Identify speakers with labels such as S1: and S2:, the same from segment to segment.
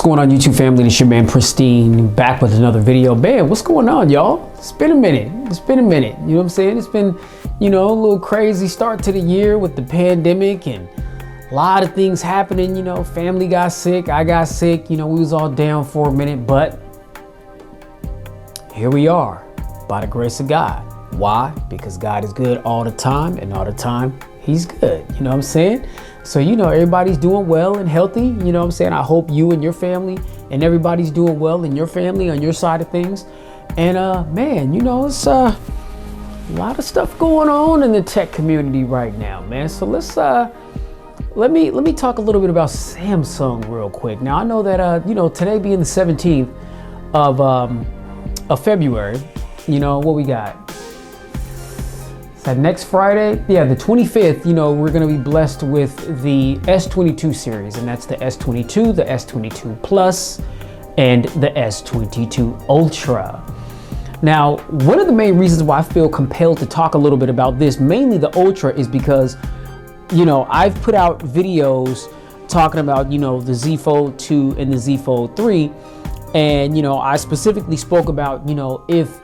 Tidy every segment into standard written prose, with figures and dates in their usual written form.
S1: going on, YouTube family? It's your man Pristine, back with another video. Man, what's going on, y'all? It's been a minute. You know what I'm saying? It's been, a little crazy start to the year with the pandemic and a lot of things happening. Family got sick, I got sick, we was all down for a minute, but here we are by the grace of God. Why? Because God is good all the time, and all the time he's good. You know what I'm saying? So, everybody's doing well and healthy. You know what I'm saying? I hope you and your family and everybody's doing well in your family on your side of things. And man, it's a lot of stuff going on in the tech community right now, man. So let's let me talk a little bit about Samsung real quick. Now, I know that today being the 17th of February, what we got? That next Friday, the 25th, we're going to be blessed with the S22 series, and that's the S22, the S22 Plus, and the S22 Ultra. Now, one of the main reasons why I feel compelled to talk a little bit about this, mainly the Ultra, is because, I've put out videos talking about, the Z Fold 2 and the Z Fold 3, and, I specifically spoke about, if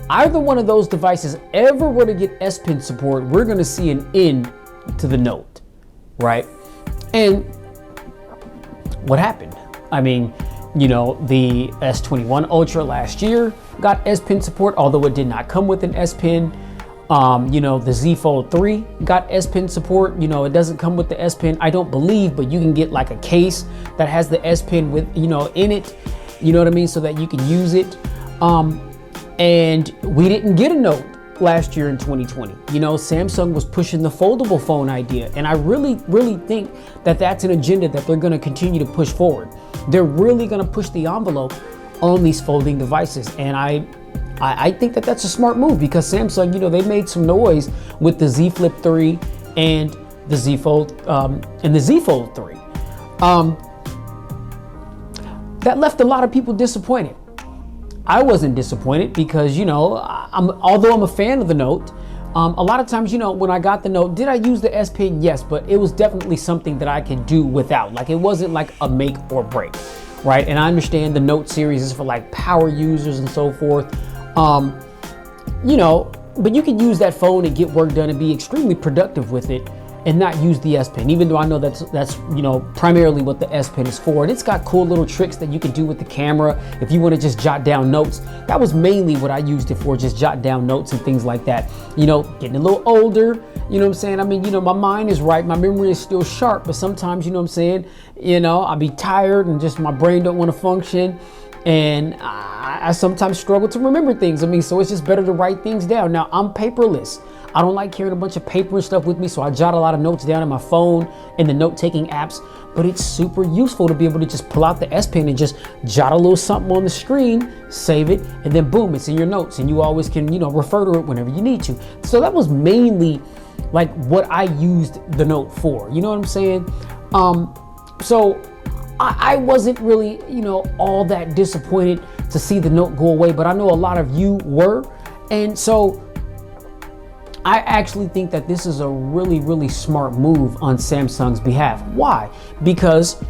S1: either one of those devices ever were to get S Pen support, we're going to see an end to the Note, right? And what happened? I mean, the S21 Ultra last year got S Pen support, although it did not come with an S Pen. The Z Fold 3 got S Pen support. It doesn't come with the S Pen, I don't believe, but you can get like a case that has the S Pen with, in it, you know what I mean? So that you can use it. And we didn't get a Note last year in 2020. Samsung was pushing the foldable phone idea. And I really, really think that that's an agenda that they're going to continue to push forward. They're really going to push the envelope on these folding devices. And I think that that's a smart move, because Samsung, they made some noise with the Z Flip 3 and the Z Fold and the Z Fold 3. That left a lot of people disappointed. I wasn't disappointed because, although I'm a fan of the Note, a lot of times, when I got the Note, did I use the S Pen? Yes, but it was definitely something that I could do without. Like, it wasn't like a make or break, right? And I understand the Note series is for like power users and so forth, but you can use that phone and get work done and be extremely productive with it and not use the S Pen, even though I know that's primarily what the S Pen is for. And it's got cool little tricks that you can do with the camera if you want to just jot down notes. That was mainly what I used it for, just jot down notes and things like that. Getting a little older, what I'm saying? I mean, my mind is right, my memory is still sharp, but sometimes, what I'm saying, I'll be tired and just my brain don't want to function. And I sometimes struggle to remember things. So it's just better to write things down. Now, I'm paperless. I don't like carrying a bunch of paper and stuff with me, so I jot a lot of notes down in my phone and the note-taking apps. But it's super useful to be able to just pull out the S Pen and just jot a little something on the screen, save it, and then boom, it's in your notes. And you always can, refer to it whenever you need to. So that was mainly like what I used the Note for. You know what I'm saying? So I wasn't really, all that disappointed to see the Note go away, but I know a lot of you were. And so I actually think that this is a really, really smart move on Samsung's behalf. Why? Because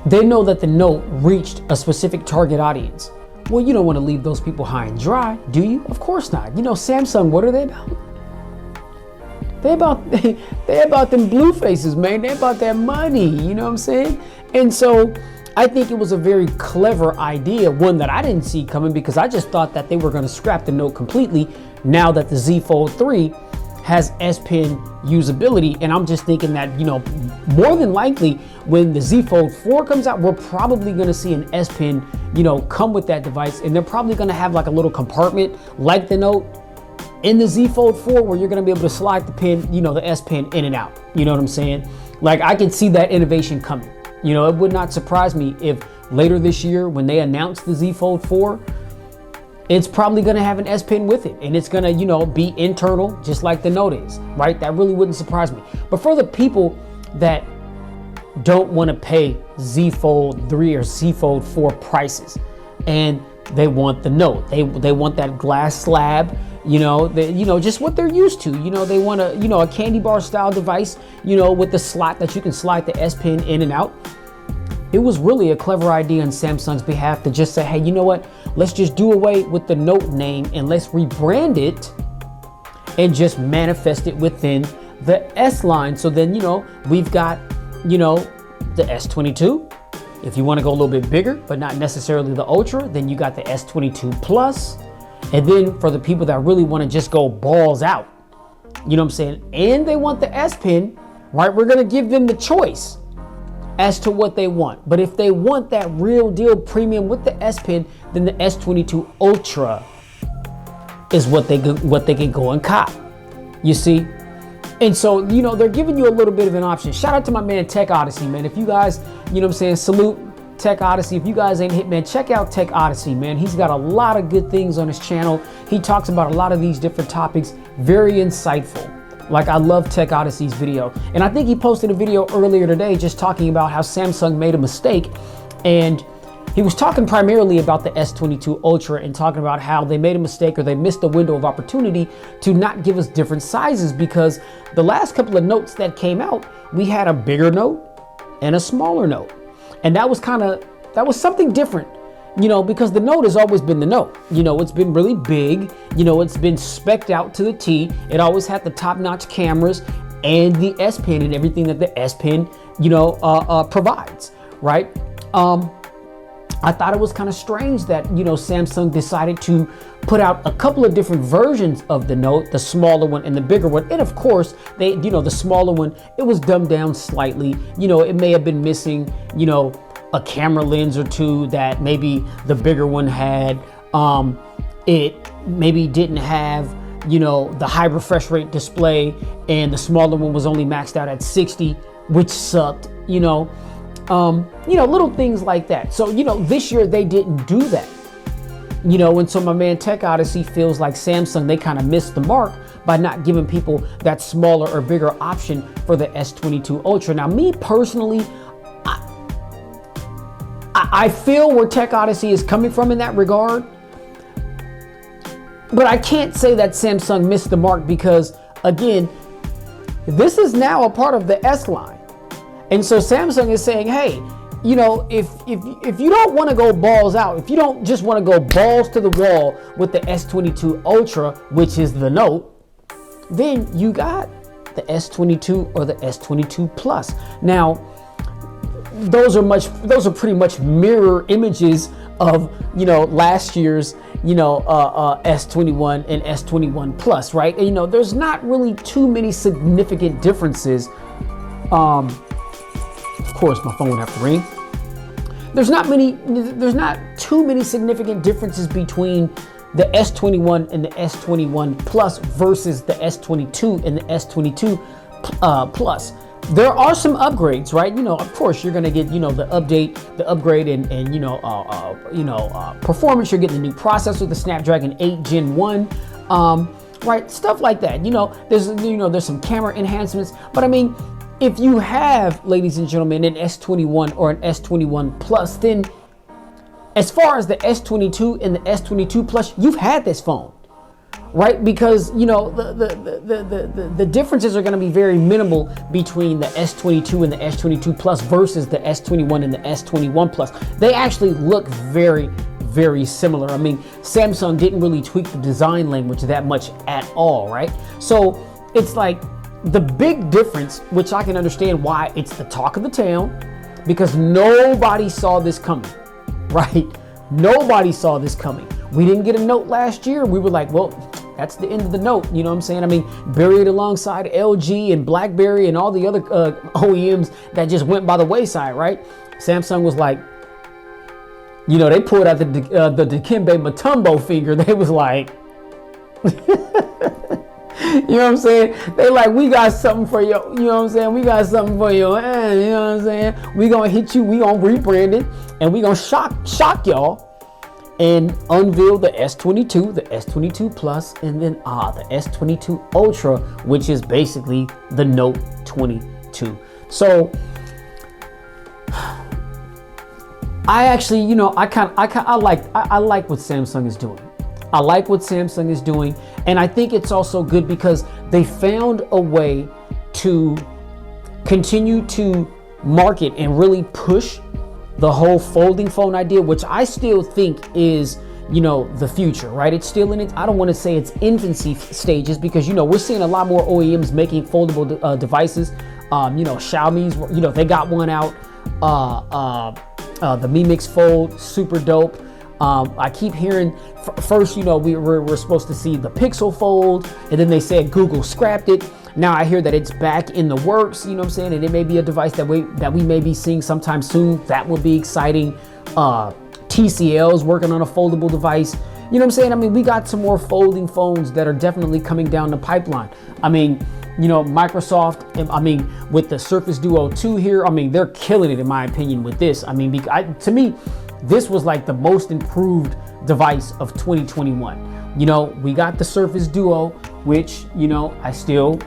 S1: they know that the Note reached a specific target audience. Well, you don't want to leave those people high and dry, do you? Of course not. Samsung, what are they about? They about them blue faces, man. They about that money, you know what I'm saying? And so I think it was a very clever idea, one that I didn't see coming, because I just thought that they were going to scrap the Note completely now that the Z Fold 3 has S Pen usability. And I'm just thinking that, more than likely when the Z Fold 4 comes out, we're probably going to see an S Pen, come with that device. And they're probably going to have like a little compartment like the Note in the Z Fold 4 where you're going to be able to slide the pen, the S Pen in and out. You know what I'm saying? Like, I can see that innovation coming. It would not surprise me if later this year, when they announce the Z Fold 4, it's probably going to have an S Pen with it, and it's going to, be internal, just like the Note is, right? That really wouldn't surprise me. But for the people that don't want to pay Z Fold 3 or Z Fold 4 prices, and they want the Note, they want that glass slab, just what they're used to. They want a candy bar style device, with the slot that you can slide the S Pen in and out. it was really a clever idea on Samsung's behalf to just say, hey, you know what? Let's just do away with the Note name and let's rebrand it and just manifest it within the S line. So then, we've got, the S22. If you want to go a little bit bigger, but not necessarily the Ultra, then you got the S22 Plus. And then for the people that really want to just go balls out, you know what I'm saying? And they want the S Pen, right? We're going to give them the choice as to what they want. But if they want that real deal premium with the S Pen, then the S22 Ultra is what they can go and cop. You see? And so, they're giving you a little bit of an option. Shout out to my man Tech Odyssey, man. If you guys, salute Tech Odyssey. If you guys ain't hit, man, check out Tech Odyssey, man. He's got a lot of good things on his channel. He talks about a lot of these different topics. Very insightful. Like, I love Tech Odyssey's video. And I think he posted a video earlier today just talking about how Samsung made a mistake. And he was talking primarily about the S22 Ultra and talking about how they made a mistake or they missed a window of opportunity to not give us different sizes, because the last couple of Notes that came out, we had a bigger Note and a smaller Note. And that was something different, because the Note has always been the Note. It's been really big. It's been spec'd out to the T. It always had the top-notch cameras and the S Pen and everything that the S Pen, provides, right? I thought it was kind of strange that, Samsung decided to put out a couple of different versions of the Note, the smaller one and the bigger one. And of course, the smaller one, it was dumbed down slightly. It may have been missing, a camera lens or two that maybe the bigger one had. It maybe didn't have, the high refresh rate display, and the smaller one was only maxed out at 60, which sucked, little things like that. So, this year they didn't do that, and so my man Tech Odyssey feels like Samsung, they kind of missed the mark by not giving people that smaller or bigger option for the S22 Ultra. Now, me personally, I feel where Tech Odyssey is coming from in that regard, but I can't say that Samsung missed the mark because, again, this is now a part of the S line. And so Samsung is saying, hey, if you don't want to go balls out, if you don't just want to go balls to the wall with the S22 Ultra, which is the Note, then you got the S22 or the S22 Plus. Now, those are pretty much mirror images of, last year's, S21 and S21 Plus, right? And, there's not really too many significant differences. Of course, my phone would have to ring. There's not too many significant differences between the S21 and the S21 Plus versus the S22 and the S22 Plus. There are some upgrades, right? Of course, you're gonna get, the upgrade and performance. You're getting the new processor, the Snapdragon 8 Gen 1, right? Stuff like that. There's some camera enhancements, but I mean, if you have, ladies and gentlemen, an S21 or an S21 Plus, then as far as the S22 and the S22 Plus, you've had this phone, right? Because, the differences are going to be very minimal between the S22 and the S22 Plus versus the S21 and the S21 Plus. They actually look very, very similar. I mean, Samsung didn't really tweak the design language that much at all, right? So it's like, the big difference, which I can understand why it's the talk of the town, because nobody saw this coming, right? Nobody saw this coming. We didn't get a Note last year. We were like, well, that's the end of the Note. You know what I'm saying? I mean, buried alongside LG and BlackBerry and all the other OEMs that just went by the wayside, right? Samsung was like, they pulled out the Dikembe Mutombo finger. They was like, you know what I'm saying? They like, we got something for you. You know what I'm saying? We got something for you. You know what I'm saying? We gonna hit you. We gonna rebrand it, and we gonna shock y'all, and unveil the S22, the S22 Plus, and then the S22 Ultra, which is basically the Note 22. So I actually, I like what Samsung is doing. I like what Samsung is doing, and I think it's also good because they found a way to continue to market and really push the whole folding phone idea, which I still think is, the future, right? It's still in it. I don't want to say it's infancy stages because, we're seeing a lot more OEMs making foldable devices. Xiaomi's, they got one out. The Mi Mix Fold, super dope. I keep hearing first, we're supposed to see the Pixel Fold, and then they said Google scrapped it. Now I hear that it's back in the works, and it may be a device that we may be seeing sometime soon. That will be exciting. TCL's working on a foldable device. We got some more folding phones that are definitely coming down the pipeline. Microsoft, with the Surface Duo 2 here, they're killing it in my opinion with this. To me, this was like the most improved device of 2021. We got the Surface Duo, which, I still,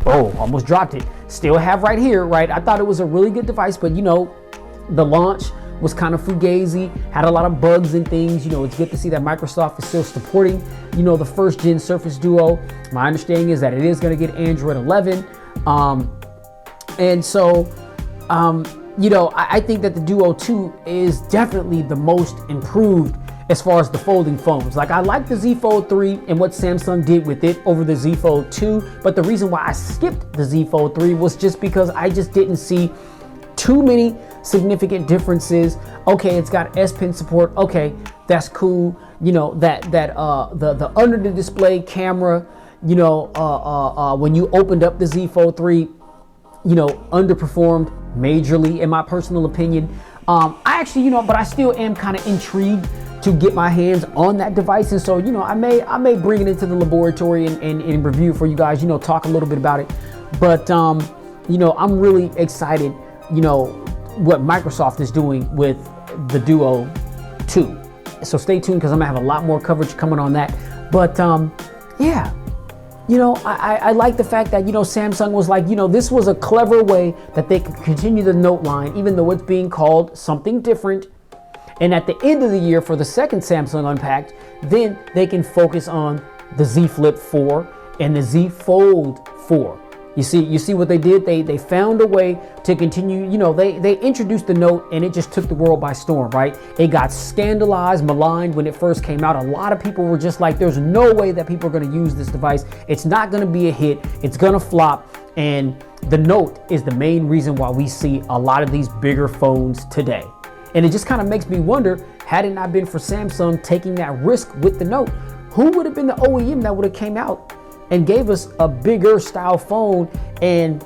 S1: almost dropped it. Still have right here, right? I thought it was a really good device, but the launch was kind of fugazi, had a lot of bugs and things. It's good to see that Microsoft is still supporting, the first gen Surface Duo. My understanding is that it is going to get Android 11. I think that the Duo 2 is definitely the most improved as far as the folding phones. Like, I like the Z Fold 3 and what Samsung did with it over the Z Fold 2, but the reason why I skipped the Z Fold 3 was just because I just didn't see too many significant differences. Okay, it's got S Pen support. Okay, that's cool. The under the display camera, when you opened up the Z Fold 3, underperformed majorly in my personal opinion. I actually, but I still am kind of intrigued to get my hands on that device, and so I may bring it into the laboratory and review for you guys, talk a little bit about it. But I'm really excited, what Microsoft is doing with the Duo 2. So stay tuned because I'm gonna have a lot more coverage coming on that. But I like the fact that Samsung was like, this was a clever way that they could continue the Note line, even though it's being called something different. And at the end of the year, for the second Samsung Unpacked, then they can focus on the Z Flip 4 and the Z Fold 4. You see what they did? They found a way to continue. They introduced the Note and it just took the world by storm, right? It got scandalized, maligned when it first came out. A lot of people were just like, there's no way that people are going to use this device. It's not going to be a hit. It's going to flop. And the Note is the main reason why we see a lot of these bigger phones today. And it just kind of makes me wonder, had it not been for Samsung taking that risk with the Note, who would have been the OEM that would have came out and gave us a bigger style phone and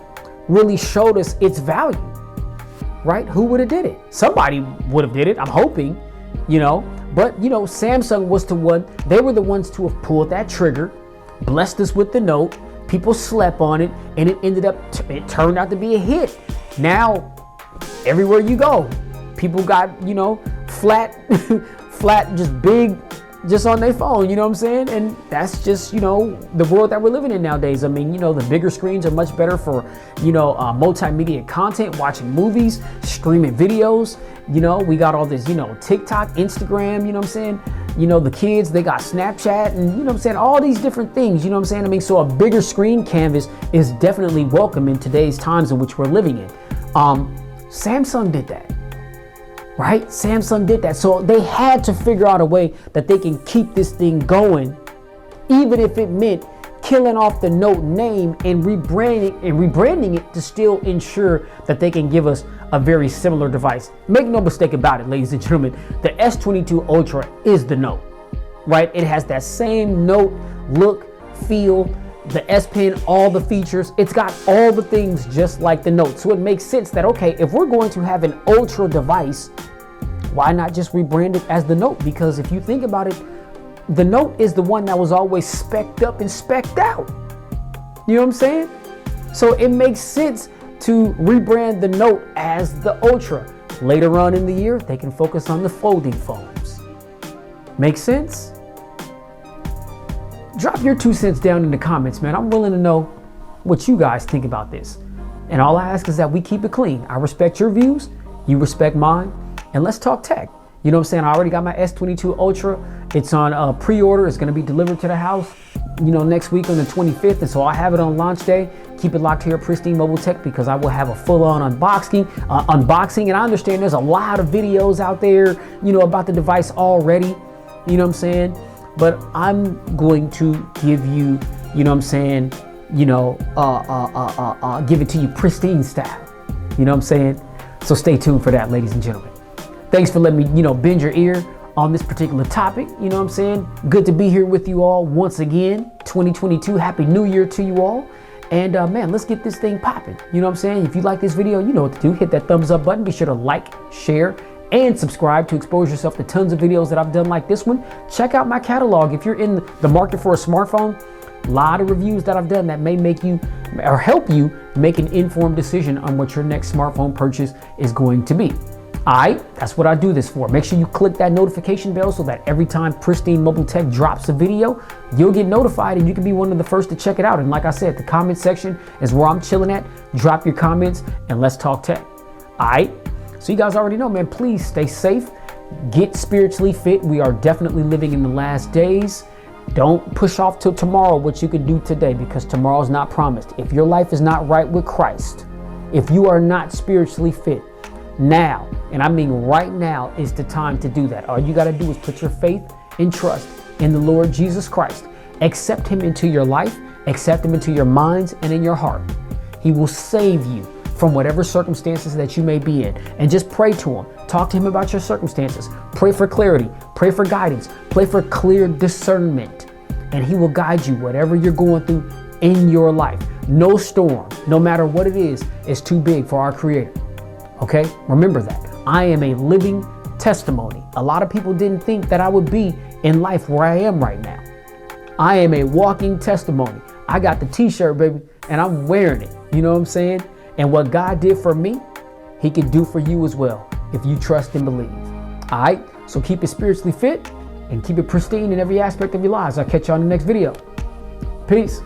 S1: really showed us its value, right? Who would have did it? Somebody would have did it, I'm hoping, but Samsung was they were the ones to have pulled that trigger, blessed us with the Note, people slept on it, and it turned out to be a hit. Now, everywhere you go, people got, flat, just big, just on their phone, and that's just, the world that we're living in nowadays. The bigger screens are much better for, multimedia content, watching movies, streaming videos. We got all this, TikTok, Instagram, the kids, they got Snapchat and, all these different things, so a bigger screen canvas is definitely welcome in today's times in which we're living in. Samsung did that. Right? Samsung did that. So they had to figure out a way that they can keep this thing going, even if it meant killing off the Note name and rebranding it to still ensure that they can give us a very similar device. Make no mistake about it, ladies and gentlemen, the S22 Ultra is the Note, right? It has that same Note look, feel, the S Pen, all the features. It's got all the things just like the Note. So it makes sense that, okay, if we're going to have an Ultra device, why not just rebrand it as the Note? Because if you think about it, the Note is the one that was always spec'd up and spec'd out. You know what I'm saying? So it makes sense to rebrand the Note as the Ultra. Later on in the year, they can focus on the folding phones. Make sense? Drop your 2 cents down in the comments, man. I'm willing to know what you guys think about this. And all I ask is that we keep it clean. I respect your views, you respect mine, and let's talk tech. You know what I'm saying? I already got my S22 Ultra. It's on pre-order. It's going to be delivered to the house, next week on the 25th. And so I have it on launch day. Keep it locked here at Pristine Mobile Tech, because I will have a full-on unboxing. And I understand there's a lot of videos out there, you know, about the device already, you know what I'm saying? But I'm going to give you, you know what I'm saying, you know, give it to you pristine style, you know what I'm saying? So stay tuned for that, ladies and gentlemen. Thanks for letting me, you know, bend your ear on this particular topic. You know what I'm saying? Good to be here with you all once again. 2022, Happy New Year to you all. And man, let's get this thing popping. You know what I'm saying? If you like this video, you know what to do. Hit that thumbs up button. Be sure to like, share, and subscribe to expose yourself to tons of videos that I've done like this one. Check out my catalog. If you're in the market for a smartphone, a lot of reviews that I've done that may make you or help you make an informed decision on what your next smartphone purchase is going to be. Alright, that's what I do this for. Make sure you click that notification bell so that every time Pristine Mobile Tech drops a video, you'll get notified and you can be one of the first to check it out. And like I said, the comment section is where I'm chilling at. Drop your comments and let's talk tech. Alright, so you guys already know, man, please stay safe, get spiritually fit. We are definitely living in the last days. Don't push off till tomorrow what you can do today, because tomorrow's not promised. If your life is not right with Christ, if you are not spiritually fit, now, and I mean right now, is the time to do that. All you got to do is put your faith and trust in the Lord Jesus Christ. Accept him into your life, accept him into your minds and in your heart. He will save you from whatever circumstances that you may be in. And just pray to him. Talk to him about your circumstances. Pray for clarity. Pray for guidance. Pray for clear discernment. And he will guide you whatever you're going through in your life. No storm, no matter what it is too big for our Creator. Okay, remember that. I am a living testimony. A lot of people didn't think that I would be in life where I am right now. I am a walking testimony. I got the t-shirt, baby, and I'm wearing it. You know what I'm saying? And what God did for me, he can do for you as well, if you trust and believe. All right, so keep it spiritually fit and keep it pristine in every aspect of your lives. I'll catch you on the next video. Peace.